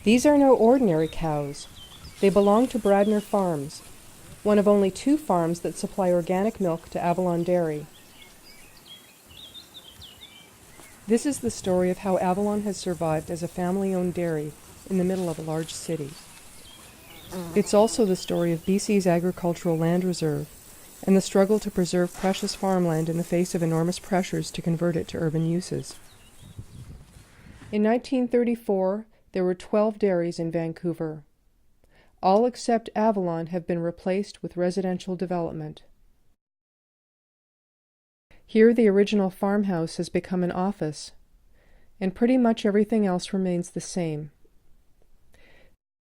These are no ordinary cows. They belong to Bradner Farms, one of only 2 farms that supply organic milk to Avalon Dairy. This is the story of how Avalon has survived as a family-owned dairy in the middle of a large city. It's also the story of BC's agricultural land reserve and the struggle to preserve precious farmland in the face of enormous pressures to convert it to urban uses. In 1934, there were 12 dairies in Vancouver. All except Avalon have been replaced with residential development. Here the original farmhouse has become an office, and pretty much everything else remains the same.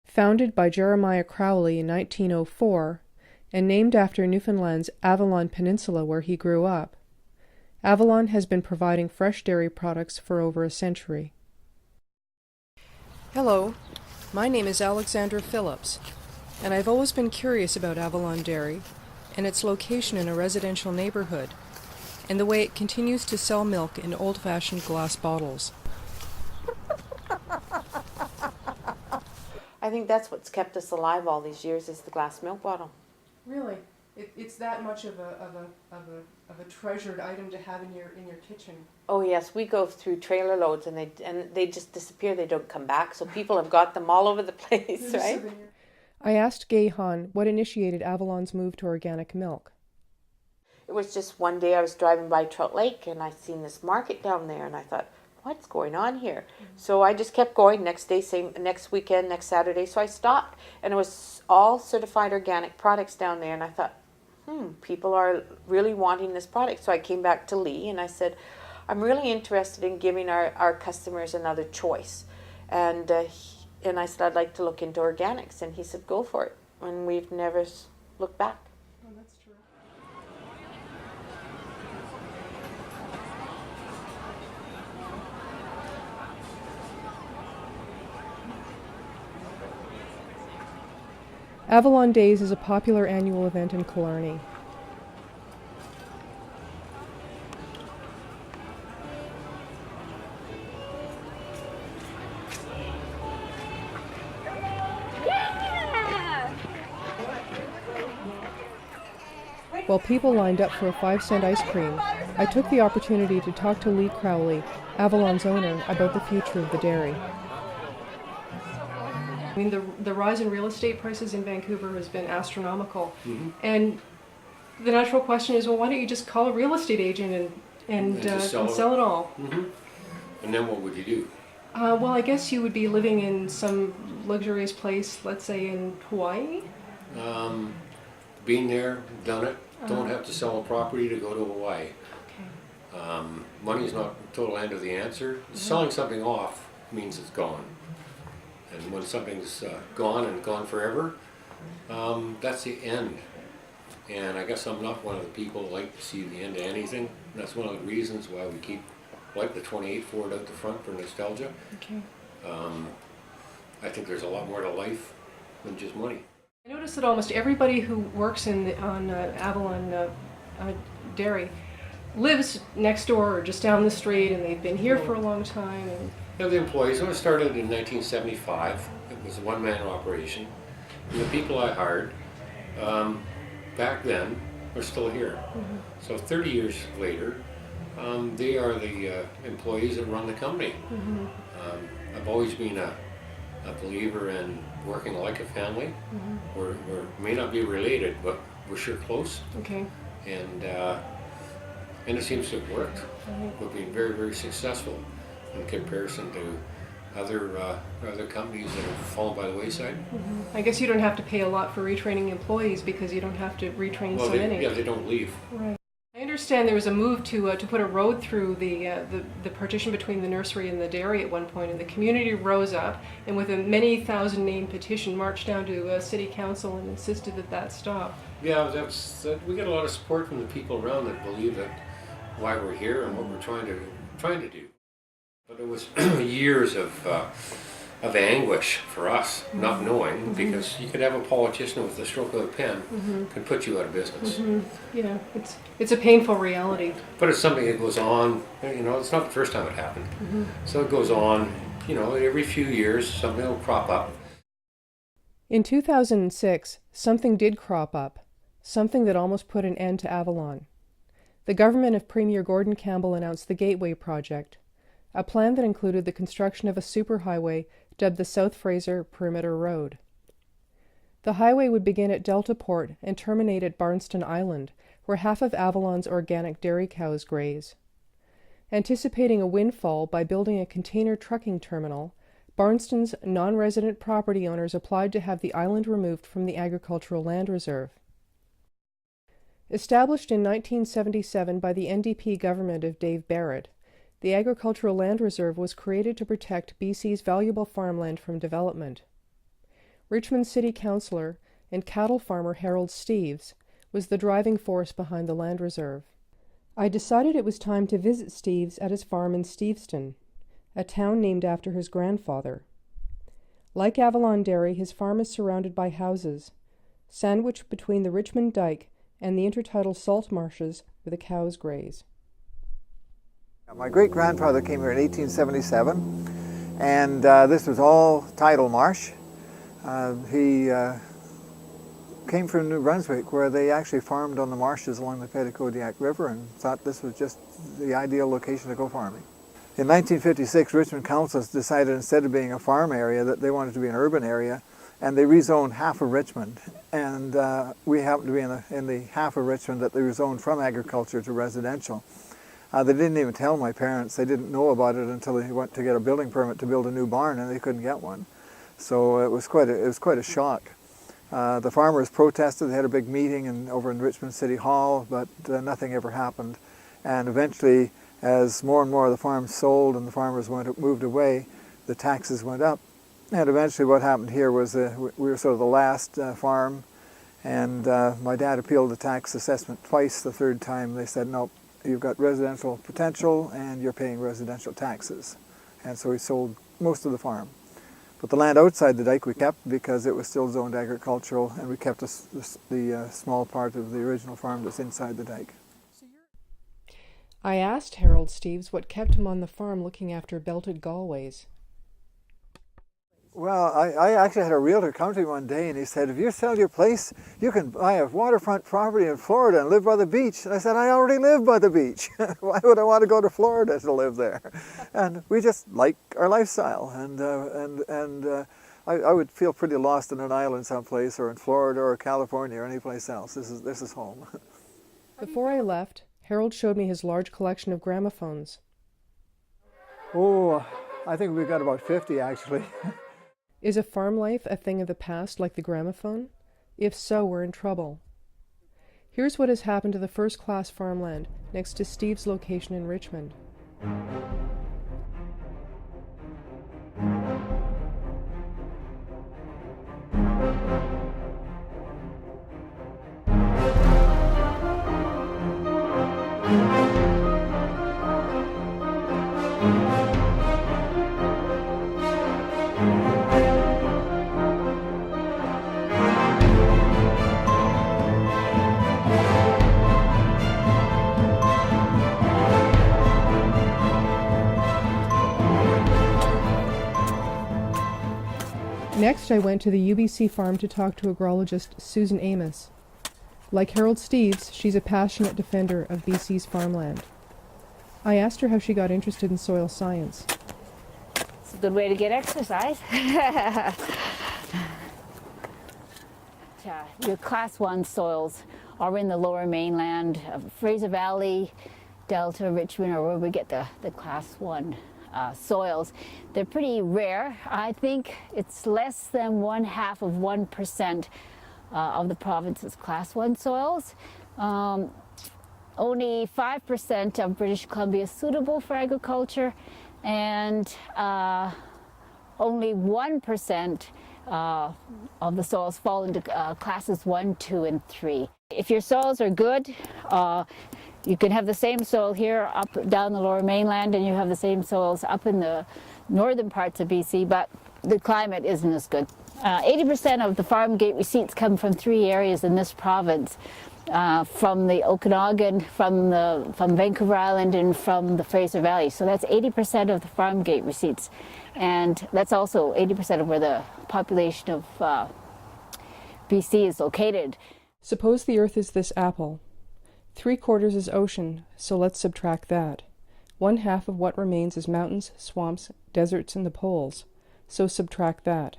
Founded by Jeremiah Crowley in 1904, and named after Newfoundland's Avalon Peninsula where he grew up, Avalon has been providing fresh dairy products for over a century. Hello, my name is Alexandra Phillips, and I've always been curious about Avalon Dairy and its location in a residential neighborhood, and the way it continues to sell milk in old-fashioned glass bottles. I think that's what's kept us alive all these years is the glass milk bottle. Really? It's that much of a treasured item to have in your kitchen. Oh yes, we go through trailer loads and they just disappear. They don't come back. So people have got them all over the place, right? I asked Gay Han what initiated Avalon's move to organic milk. It was just one day I was driving by Trout Lake and I seen this market down there and I thought, what's going on here? So I just kept going. Next day, next weekend, next Saturday. So I stopped and it was all certified organic products down there and I thought, people are really wanting this product. So I came back to Lee and I said, I'm really interested in giving our customers another choice. And I said, I'd like to look into organics. And he said, go for it. And we've never looked back. Oh, that's true. Avalon Days is a popular annual event in Killarney. While people lined up for a 5-cent ice cream, I took the opportunity to talk to Lee Crowley, Avalon's owner, about the future of the dairy. I mean, the rise in real estate prices in Vancouver has been astronomical. Mm-hmm. And the natural question is, well, why don't you just call a real estate agent and sell it all? Mm-hmm. And then what would you do? Well, I guess you would be living in some luxurious place, let's say in Hawaii. Been there, done it. Don't have to sell a property to go to Hawaii. Okay. Money's not the total end of the answer. Mm-hmm. Selling something off means it's gone. And when something's gone and gone forever, that's the end. And I guess I'm not one of the people that like to see the end of anything. That's one of the reasons why we keep like the 28 Ford out the front for nostalgia. Okay. I think there's a lot more to life than just money. I noticed that almost everybody who works on Avalon Dairy lives next door or just down the street, and they've been here for a long time. And yeah, the employees. When I started in 1975, it was a one-man operation. And the people I hired back then are still here. Mm-hmm. So 30 years later, they are the employees that run the company. Mm-hmm. I've always been a believer in working like a family. Mm-hmm. We may not be related, but we're sure close. Okay. And it seems to have worked. Mm-hmm. We've been very, very successful in comparison to other companies that have fallen by the wayside. Mm-hmm. I guess you don't have to pay a lot for retraining employees because you don't have to retrain so many. Yeah, they don't leave. Right. I understand there was a move to put a road through the partition between the nursery and the dairy at one point, and the community rose up and with a many thousand name petition marched down to city council and insisted that stop. Yeah, we get a lot of support from the people around that believe that why we're here and what we're trying to do. But it was years of anguish for us, not knowing, because you could have a politician with the stroke of a pen can put you out of business. Mm-hmm. Yeah, it's a painful reality. But it's something that goes on. You know, it's not the first time it happened. Mm-hmm. So it goes on, every few years something will crop up. In 2006, something did crop up, something that almost put an end to Avalon. The government of Premier Gordon Campbell announced the Gateway Project, a plan that included the construction of a superhighway dubbed the South Fraser Perimeter Road. The highway would begin at Delta Port and terminate at Barnston Island, where half of Avalon's organic dairy cows graze. Anticipating a windfall by building a container trucking terminal, Barnston's non-resident property owners applied to have the island removed from the agricultural land reserve. Established in 1977 by the NDP government of Dave Barrett, the Agricultural Land Reserve was created to protect BC's valuable farmland from development. Richmond City Councillor and cattle farmer Harold Steeves was the driving force behind the land reserve. I decided it was time to visit Steeves at his farm in Steveston, a town named after his grandfather. Like Avalon Dairy, his farm is surrounded by houses, sandwiched between the Richmond Dike and the intertidal salt marshes where the cows graze. My great-grandfather came here in 1877, and this was all tidal marsh. He came from New Brunswick, where they actually farmed on the marshes along the Petitcodiac River, and thought this was just the ideal location to go farming. In 1956, Richmond Council decided, instead of being a farm area, that they wanted to be an urban area, and they rezoned half of Richmond. And we happened to be in the half of Richmond that they rezoned from agriculture to residential. They didn't even tell my parents. They didn't know about it until they went to get a building permit to build a new barn, and they couldn't get one. So it was quite a shock. The farmers protested. They had a big meeting over in Richmond City Hall, but nothing ever happened. And eventually, as more and more of the farms sold and the farmers moved away, the taxes went up. And eventually what happened here was we were sort of the last farm, and my dad appealed the tax assessment twice. The third time they said, nope, you've got residential potential and you're paying residential taxes. And so we sold most of the farm. But the land outside the dike we kept because it was still zoned agricultural, and we kept the small part of the original farm that's inside the dike. I asked Harold Steeves what kept him on the farm looking after belted Galways. Well, I actually had a realtor come to me one day, and he said, if you sell your place, you can buy a waterfront property in Florida and live by the beach. And I said, I already live by the beach. Why would I want to go to Florida to live there? And we just like our lifestyle. And I would feel pretty lost in an island someplace, or in Florida or California or any place else. This is home. Before I left, Harold showed me his large collection of gramophones. Oh, I think we've got about 50 actually. Is a farm life a thing of the past like the gramophone? If so, we're in trouble. Here's what has happened to the first-class farmland next to Steve's location in Richmond. Next, I went to the UBC farm to talk to agrologist Susan Amos. Like Harold Steeves, she's a passionate defender of BC's farmland. I asked her how she got interested in soil science. It's a good way to get exercise. Your Class 1 soils are in the Lower Mainland, Fraser Valley, Delta, Richmond, or where we get the Class 1 soils. They're pretty rare. I think it's less than 0.5% of the province's Class 1 soils. Only 5% of British Columbia is suitable for agriculture, and only 1% of the soils fall into classes 1, 2, and 3. If your soils are good, you can have the same soil here up down the Lower Mainland, and you have the same soils up in the northern parts of BC, but the climate isn't as good. 80% of the farm gate receipts come from 3 areas in this province, from the Okanagan, from Vancouver Island, and from the Fraser Valley. So that's 80% of the farm gate receipts. and that's also 80% of where the population of BC is located. Suppose the Earth is this apple. 3/4 is ocean, so let's subtract that. 1/2 of what remains is mountains, swamps, deserts, and the poles, so subtract that.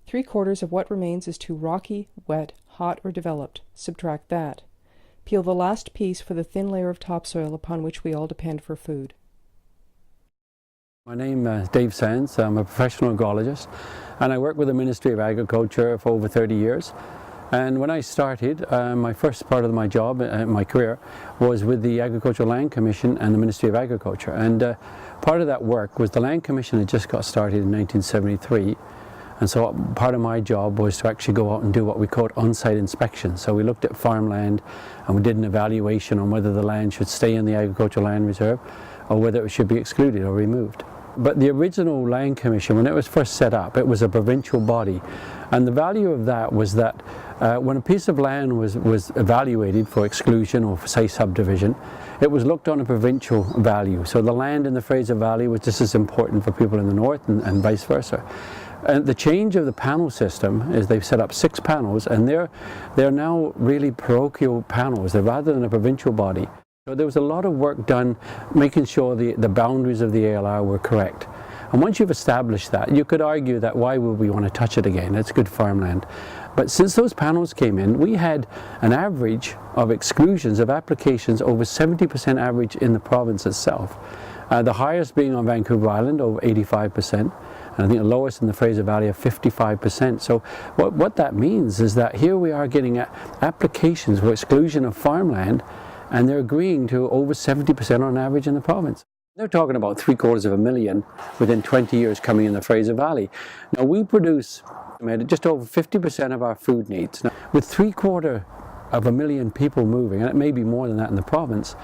3/4 of what remains is too rocky, wet, hot, or developed, subtract that. Peel the last piece for the thin layer of topsoil upon which we all depend for food. My name is Dave Sands. I'm a professional agrologist, and I work with the Ministry of Agriculture for over 30 years. And when I started, my first part of my job, my career, was with the Agricultural Land Commission and the Ministry of Agriculture. And part of that work was the Land Commission had just got started in 1973. And so part of my job was to actually go out and do what we called on-site inspections. So we looked at farmland and we did an evaluation on whether the land should stay in the Agricultural Land Reserve or whether it should be excluded or removed. But the original Land Commission, when it was first set up, it was a provincial body. And the value of that was that when a piece of land was evaluated for exclusion or for, say, subdivision, it was looked on a provincial value. So the land in the Fraser Valley was just as important for people in the north and vice versa. And the change of the panel system is they've set up 6 panels, and they're now really parochial panels. They're rather than a provincial body. So there was a lot of work done making sure the boundaries of the ALR were correct. And once you've established that, you could argue that why would we want to touch it again? It's good farmland. But since those panels came in, we had an average of exclusions of applications over 70% average in the province itself. The highest being on Vancouver Island, over 85%. And I think the lowest in the Fraser Valley of 55%. So what that means is that here we are getting applications for exclusion of farmland, and they're agreeing to over 70% on average in the province. They're talking about 750,000 within 20 years coming in the Fraser Valley. Now we produce just over 50% of our food needs. Now, with 750,000 people moving, and it may be more than that in the province,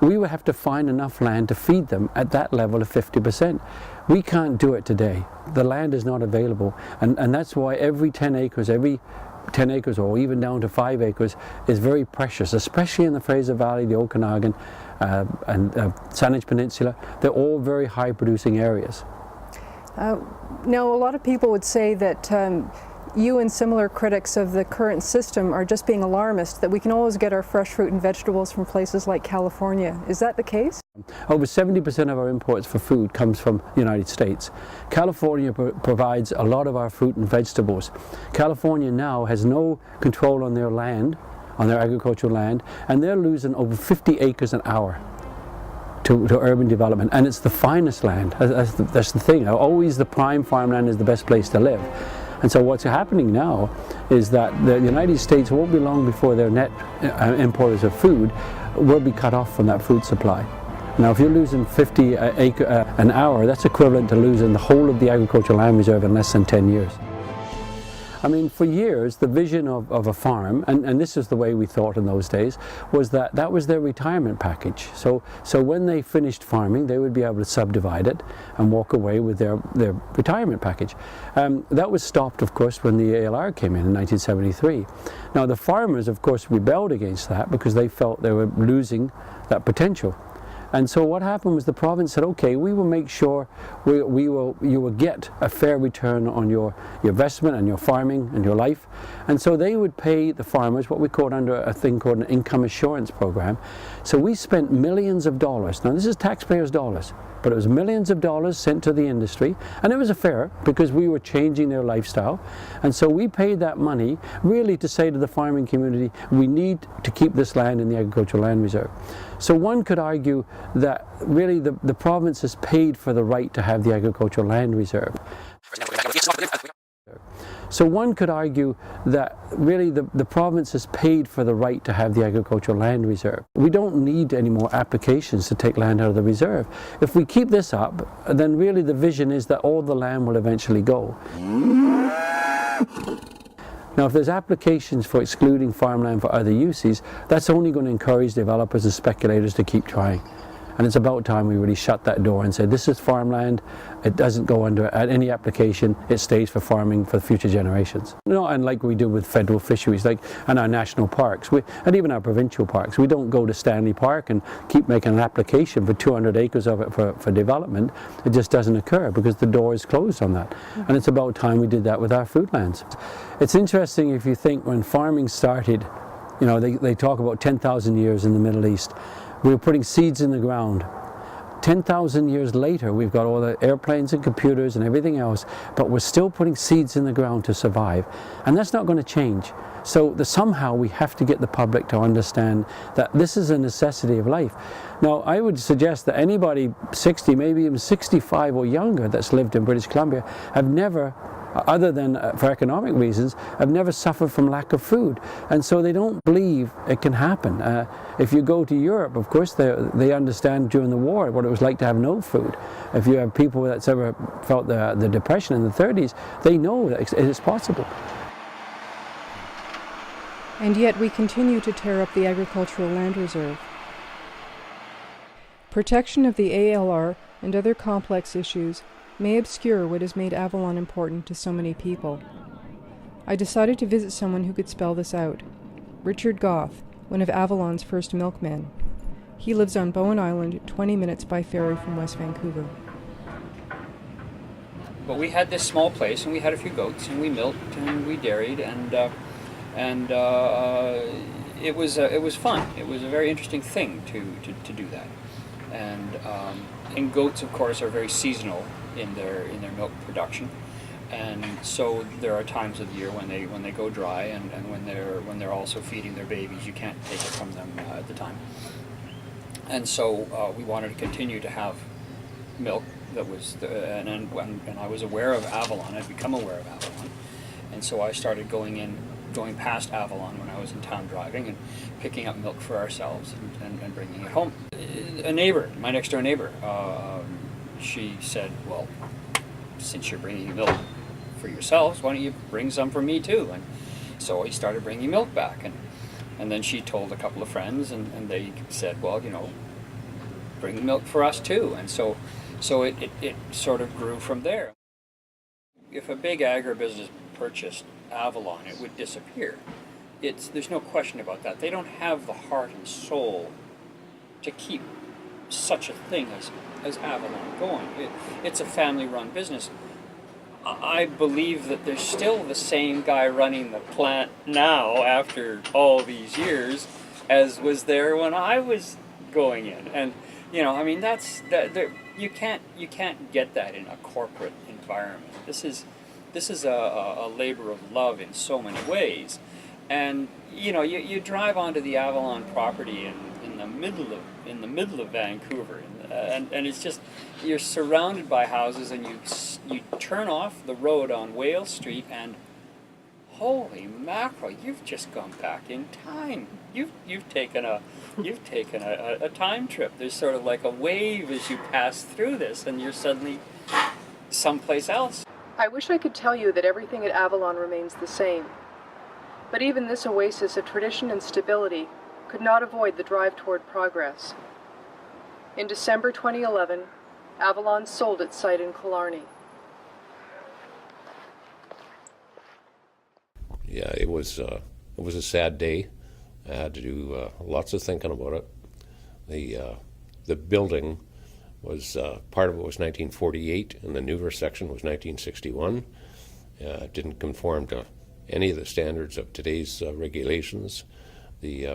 we would have to find enough land to feed them at that level of 50%. We can't do it today. The land is not available, and that's why every 10 acres or even down to 5 acres is very precious, especially in the Fraser Valley, the Okanagan and Saanich Peninsula. They're all very high producing areas. Now, a lot of people would say that you and similar critics of the current system are just being alarmist, that we can always get our fresh fruit and vegetables from places like California. Is that the case? Over 70% of our imports for food comes from the United States. California provides a lot of our fruit and vegetables. California now has no control on their land, on their agricultural land, and they're losing over 50 acres an hour to urban development, and it's the finest land. That's the thing. Always the prime farmland is the best place to live. And so what's happening now is that the United States won't be long before their net importers of food will be cut off from that food supply. Now if you're losing 50 acres an hour, that's equivalent to losing the whole of the agricultural land reserve in less than 10 years. I mean, for years, the vision of a farm, and this is the way we thought in those days, was that was their retirement package. So when they finished farming, they would be able to subdivide it and walk away with their retirement package. That was stopped, of course, when the ALR came in 1973. Now, the farmers, of course, rebelled against that because they felt they were losing that potential. And so what happened was the province said, okay, we will make sure you will get a fair return on your investment and your farming and your life. And so they would pay the farmers what we called under a thing called an income assurance program. So we spent millions of dollars. Now this is taxpayers' dollars, but it was millions of dollars sent to the industry, and it was fair because we were changing their lifestyle. And so we paid that money really to say to the farming community, we need to keep this land in the agricultural land reserve. So one could argue that really the province has paid for the right to have the agricultural land reserve. So one could argue that really the province has paid for the right to have the agricultural land reserve. We don't need any more applications to take land out of the reserve. If we keep this up, then really the vision is that all the land will eventually go. Now, if there's applications for excluding farmland for other uses, that's only going to encourage developers and speculators to keep trying. And it's about time we really shut that door and said, this is farmland, it doesn't go under any application, it stays for farming for future generations. And like we do with federal fisheries, and our national parks, and even our provincial parks, we don't go to Stanley Park and keep making an application for 200 acres of it for development. It just doesn't occur because the door is closed on that. And it's about time we did that with our foodlands. It's interesting if you think when farming started, they talk about 10,000 years in the Middle East. We were putting seeds in the ground. 10,000 years later, we've got all the airplanes and computers and everything else, but we're still putting seeds in the ground to survive. And that's not going to change. So somehow we have to get the public to understand that this is a necessity of life. Now, I would suggest that anybody 60, maybe even 65 or younger that's lived in British Columbia have never, other than for economic reasons, have never suffered from lack of food. And so they don't believe it can happen. If you go to Europe, of course, they understand during the war what it was like to have no food. If you have people that's ever felt the depression in the 30s, they know that it is possible. And yet we continue to tear up the agricultural land reserve. Protection of the ALR and other complex issues may obscure what has made Avalon important to so many people. I decided to visit someone who could spell this out. Richard Goff, one of Avalon's first milkmen. He lives on Bowen Island, 20 minutes by ferry from West Vancouver. But we had this small place, and we had a few goats, and we milked, and we dairied, and it was fun. It was a very interesting thing to do that. And goats, of course, are very seasonal in their milk production, and so there are times of the year when they go dry, and when they're also feeding their babies, you can't take it from them at the time. And so we wanted to continue to have milk that was, and I was aware of Avalon. I'd become aware of Avalon, and so I started going past Avalon when I was in town driving and picking up milk for ourselves and bringing it home. A neighbor, my next door neighbor, she said, well, since you're bringing milk for yourselves, why don't you bring some for me too? And so he started bringing milk back, and then she told a couple of friends, and they said, well, bring milk for us too. And so it sort of grew from there. If a big agribusiness purchased Avalon, it would disappear. There's no question about that. They don't have the heart and soul to keep such a thing as Avalon going. It's a family-run business. I believe that there's still the same guy running the plant now after all these years as was there when I was going in. And that's you can't get that in a corporate environment. This is a labor of love in so many ways. And you drive onto the Avalon property in the middle of Vancouver, and it's just, you're surrounded by houses, and you turn off the road on Whale Street, and holy mackerel, you've just gone back in time. You've taken a time trip. There's sort of like a wave as you pass through this, and you're suddenly someplace else. I wish I could tell you that everything at Avalon remains the same. But even this oasis of tradition and stability could not avoid the drive toward progress. In December 2011, Avalon sold its site in Killarney. Yeah, it was a sad day. I had to do lots of thinking about it. The building was part of it was 1948, and the newer section was 1961. It didn't conform to any of the standards of today's regulations. The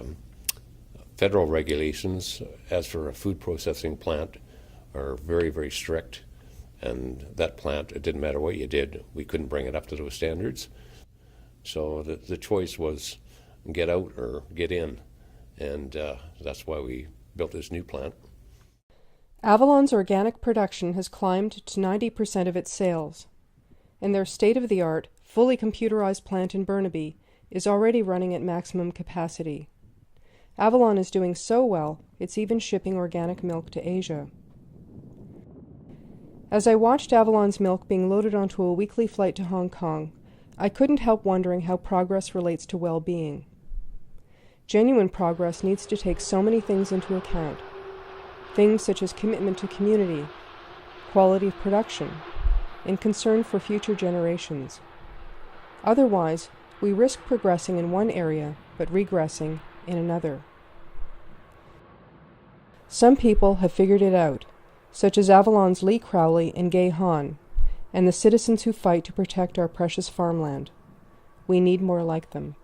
federal regulations, as for a food processing plant, are very, very strict. And that plant, it didn't matter what you did, we couldn't bring it up to those standards. So the choice was get out or get in. And that's why we built this new plant. Avalon's organic production has climbed to 90% of its sales, and their state-of-the-art, fully computerized plant in Burnaby is already running at maximum capacity. Avalon is doing so well, it's even shipping organic milk to Asia. As I watched Avalon's milk being loaded onto a weekly flight to Hong Kong, I couldn't help wondering how progress relates to well-being. Genuine progress needs to take so many things into account. things such as commitment to community, quality of production, and concern for future generations. Otherwise, we risk progressing in one area but regressing in another. Some people have figured it out, such as Avalon's Lee Crowley and Gay Hahn, and the citizens who fight to protect our precious farmland. We need more like them.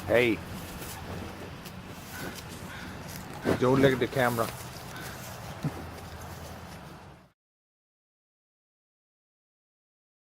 Hey. Don't look at the camera.